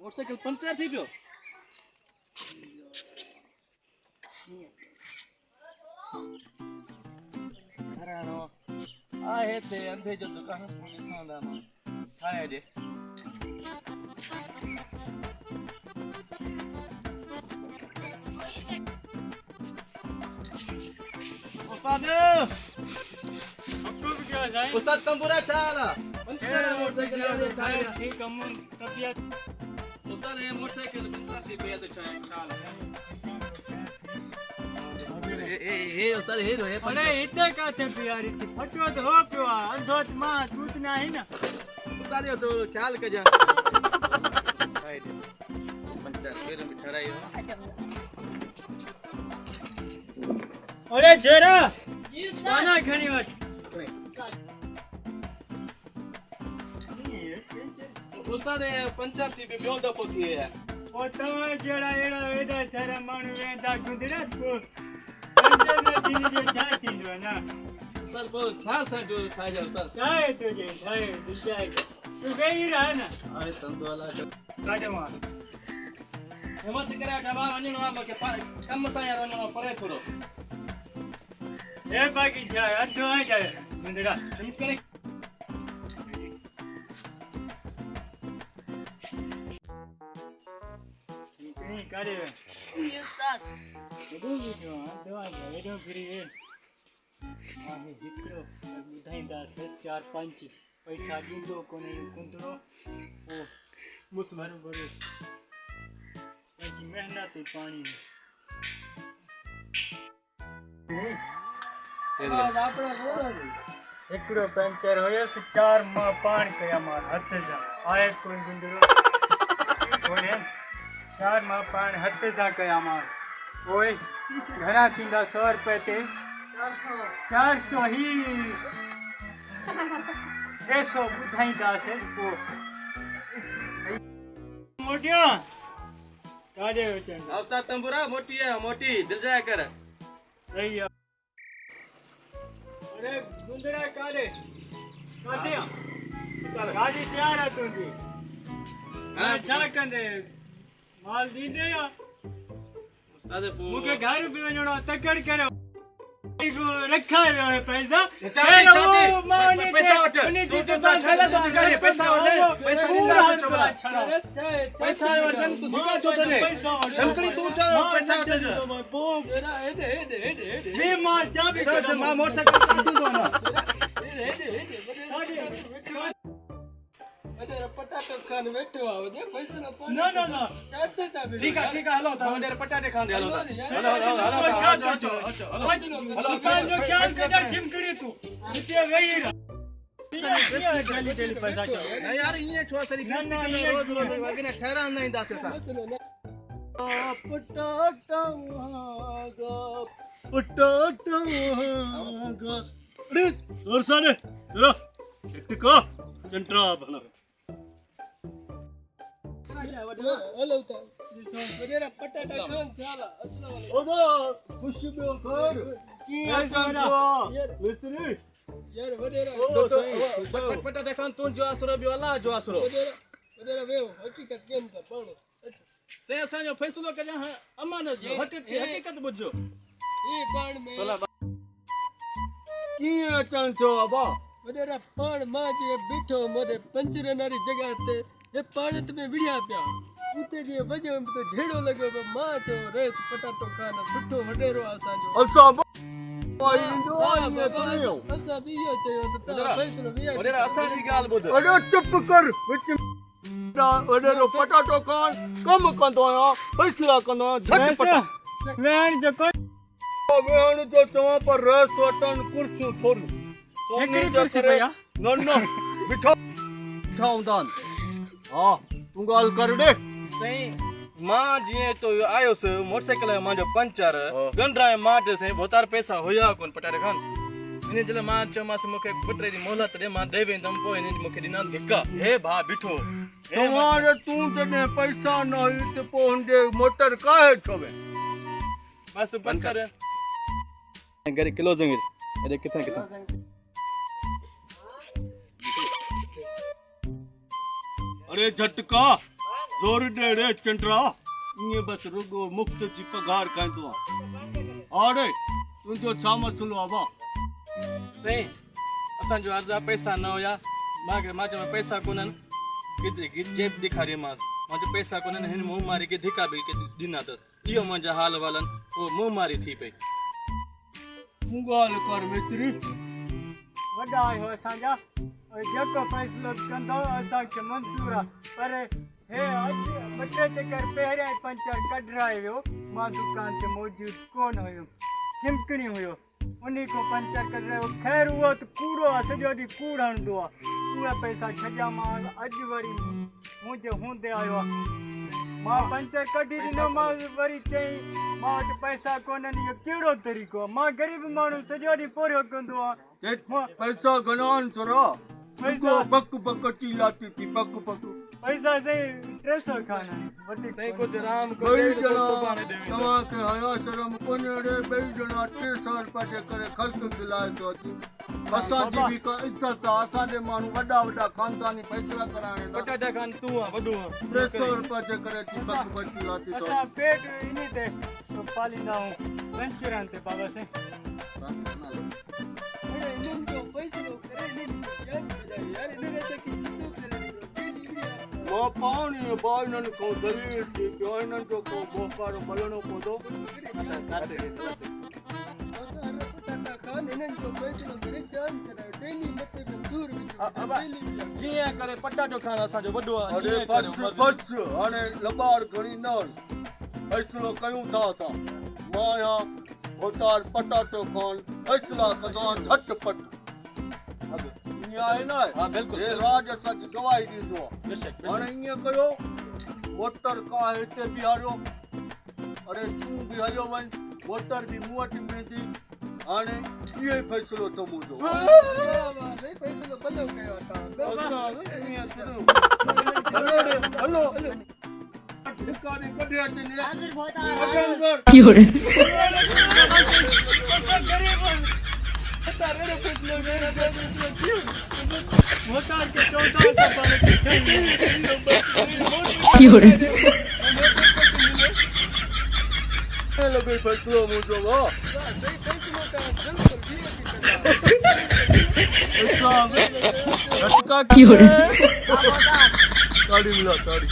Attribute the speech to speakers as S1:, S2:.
S1: motorcycle puncture थी पियो हरानो आहे ते अंधे जो दुकान ॾिसंदा न ठाहे ॾे उस्ताद
S2: आपको भी क्या है
S1: उस्ताद तंबूरा चाला पंचर मोटरसाइकिल ठाहे
S2: ठीक अमन तबियत
S1: उस्ताद ये मोटरसाइकिल पंचर थी पे तो चाला हे उस्ताद हे रो
S2: अरे इतने का थे यार इतने फटो तो हो पियो अंधो मां दूध ना है ना
S1: उस्ताद ये तो ख्याल कर जा पंचर फिर भी ठहराई
S2: अरे जरा खाना खणी वठ
S1: उस्ताद ये पंचर थी पे बियो दफो थी है
S2: ओ तो जड़ा एड़ा एड़ा सारा मानु वेंदा गुंदरा को पंचर में दिन जो जाती दो ना
S1: सर वो ख्याल से जो ठाहे जा उस्ताद
S2: काय तुझे काय जाएगा तू गई रहा ना
S1: अरे तंदो वाला
S2: काटे मां
S1: हिम्मत करे डबा वञणो आहे मूंखे कम सां यार वञणो आहे परे थोरो
S2: ए बाकी जाए अधो है जाए गुंदरा
S1: ठीक करे
S2: नहीं करे
S3: उस्ताद
S2: एडो वीडियो दवा एडो फ्री है आने जितरो बुधाईंदा 4-5 पैसा दींदो कोने कुंदरो ओ मुस भरू भरू पंहिंजी मेहनत पाणी हिकिड़ो पंचर हुयसि 4 मां पाण कया मां हथ सां आहे कोन गुंदरो कोने 4 मां पाण हथ सां कया मां ओए घणा थींदा 100 रुपए ते 400 ही 300 ॿुधाईंदासीं पोइ मोटियो काॾे अचनि
S1: उस्ताद तंबूरा मोटी है मोटी दिल जाए कर
S2: सही आहे अरे गुंदरा काॾे काथे गाॾी तयार आहे तुंहिंजी हाणे छा कंदे माल ॾींदे या
S1: उस्ताद
S2: मूंखे घर बि वञिणो आहे तकड़ करियो रखा है पैसा
S1: पैसा वठ पैसा वर्धन तू दिखा छो तने शंकरी तू चल पैसा वठ
S2: बे मार जा भी
S1: मां मोटरसाइकिल साथी दो ना
S3: वडेरा पटाटो खान बैठो आ वडे पैसा न पानी
S2: ना ना ना
S3: चाहते ता
S1: ठीक है हलो ता वडेर पटाटे खान दे हलो
S2: दुकान जो ख्याल कर चिमकड़ी तू इते वही रहा जल्दी जल्दी पैसा चो
S1: यार ये छो सरी रोज रोज वगने ठहरा नहीं दासे सा
S2: पटाटा अरे जोर से रे जरा एक को चंट्रा बना
S3: हेलो ता वडेरा पटाटा खान चाला अस्सलाम वालेकुम
S2: ओदो खुशी में कर की ऐसा मिस्त्री
S3: यार वडेरा
S1: पटाटे खान तू जो आसरो भी वाला जो आसरो
S3: वडेरा वे हकीकत केन ता पाणो
S1: से असा जो फैसलो कजा अमानत जो हकीकत बुझो
S3: ये पाण में
S2: की अचन छो अबा
S3: वडेरा पाण मां जे बीठो मोदे पंचरनारी जगह ते ये पाणत में विड़िया पिया उते जे वजो तो झेड़ो लगो मां चो रेस पटाटो खाना सुठो वडेरो असा जो
S2: अच्छा
S3: असा भी यो चयो त ता फैसलो विया
S1: वडेरा असा जी गाल बुध
S2: अरे चुप कर विच वडेरो पटाटो खान कम कंदो आया फैसला कंदो झटपट वेण जो वेण जो चवा पर रस वटन कुर्सी थोड़ी एकड़ी कुर्सी भैया नो बिठो बिठाऊंदान हां तू गाल कर दे
S1: सही मां जी तो आयो से मोटरसाइकिल मां जो पंचर गंडरा मां जे सही बोतार पैसा होया कोन पटारे खान इने जले मां चमास मुखे पुटरे दी मोहलत दे मां देवे दम पो इने मुखे दिना धिक्का हे भा बिठो
S2: तुम्हारे तू जने पैसा नहीं तो पोंडे मोटर काहे छोवे
S1: बस पंचर गरी किलो जंगिर अरे कितना
S2: अरे झटका ज़ोर ॾे रे चंड्रा ईअं बसि रुगो मुफ़्त जी पघार खाईंदो आहे हाणे तुंहिंजो छा मसइलो आहे वाह
S1: साईं असांजो अर्धा पैसा न हुया मां चयो पैसा कोन्हनि जेब ॾेखारियोमांसि मां चयो पैसा कोन्हनि हिन मुंहुं मारी खे धिका बि ॾिना अथसि इहो मुंहिंजा हाल वालनि पोइ मुंहुं मारी थी पई
S2: तूं ॻाल्हि कर मिस्त्री
S4: वॾा आहियो असांजा जेको फ़ैसिलो कंदो असांखे मंज़ूर आहे पर हे अॼु ॿ टे चकर पहिरियां ई पंचर कढराए वियो मां दुकान ते मौजूदु कोन हुयुमि छिमकणी हुयो उन खां पंचर कढरायो ख़ैर उहो त कूड़ो आहे सॼो ॾींहुं कूड़ हणंदो आहे उहे पैसा छॾियामांसि अॼु वरी मुंहिंजे हूंदे आयो आहे मां पंचर कढी ॾिनोमांसि वरी चई मां वटि पैसा कोन्हनि इहो कहिड़ो तरीक़ो आहे मां ग़रीब माण्हू सॼो ॾींहुं पोरियो कंदो आहियां
S2: पैसा घणा आहिनि चोरा
S4: पैसा
S2: पक पक चिल्लाती थी पक पक
S4: पैसा साईं 300 खान वधीक
S1: साईं कुझु राम
S2: ॿई
S1: कुझु
S2: ॼणा
S1: सुभाणे ॾेई
S2: तव्हांखे हया शर्म कोन्हे रे ॿई ॼणा 300 रुपया जे करे ख़र्चु दिलाए थो अचे असांजी बि का इज़त आहे असांजे माण्हू वॾा वॾा ख़ानदानी फ़ैसिला कराइण
S1: पटाटा खान तूं आहे वॾो आहे
S2: 300 रुपया जे करे थी पक पक चिल्लाती थो
S4: असां पेट इन ते पालींदा आहियूं वेंचुरनि ते बाबा साईं
S3: अरे इन्हनि जो फ़ैसिलो करे इन्हनि खे जान छॾाई यार इन्हनि त की चितो करे डेली वीडियो
S2: मां पाणी भाउ हिननि खां ज़लील थी पियो हिननि जो को मोकारो मलणो पवंदो
S3: पटाटा खान इन्हनि जो फ़ैसिलो करे जान छॾायो डेली मथे में सूर डेली वीडियो
S1: जीअं करे पटाटो खाइण असांजो वॾो आहे
S2: अरे
S1: जीअं करे
S2: बस बस हाणे लबाड़ खणी न फ़ैसिलो कयूं था असां मां या होतार पटाटो खान फ़ैसिला कंदो झटपट ईअं आहे न
S1: हा बिल्कुलु
S2: हे राज असांखे गवाही ॾींदो आहे
S1: बेशक
S2: हाणे ईअं कयो वोटर का हिते बीहारियो अरे तूं बि हलियो वञ वोटर बि मूं वटि वेंदी हाणे इहो ई फ़ैसिलो अथव मुंहिंजो
S3: फ़ैसिलो भलो कयो तव्हां
S2: हलो हलो धिकाने कढे अचे
S5: हाज़िर भोतार
S4: मोतार के 14 साल
S2: लॻे फ़ैसिलो मुंहिंजो वाह
S3: सही फ़ैसिलो तव्हां बिल्कुलु
S2: झटका ताड़ी मिला ताड़ी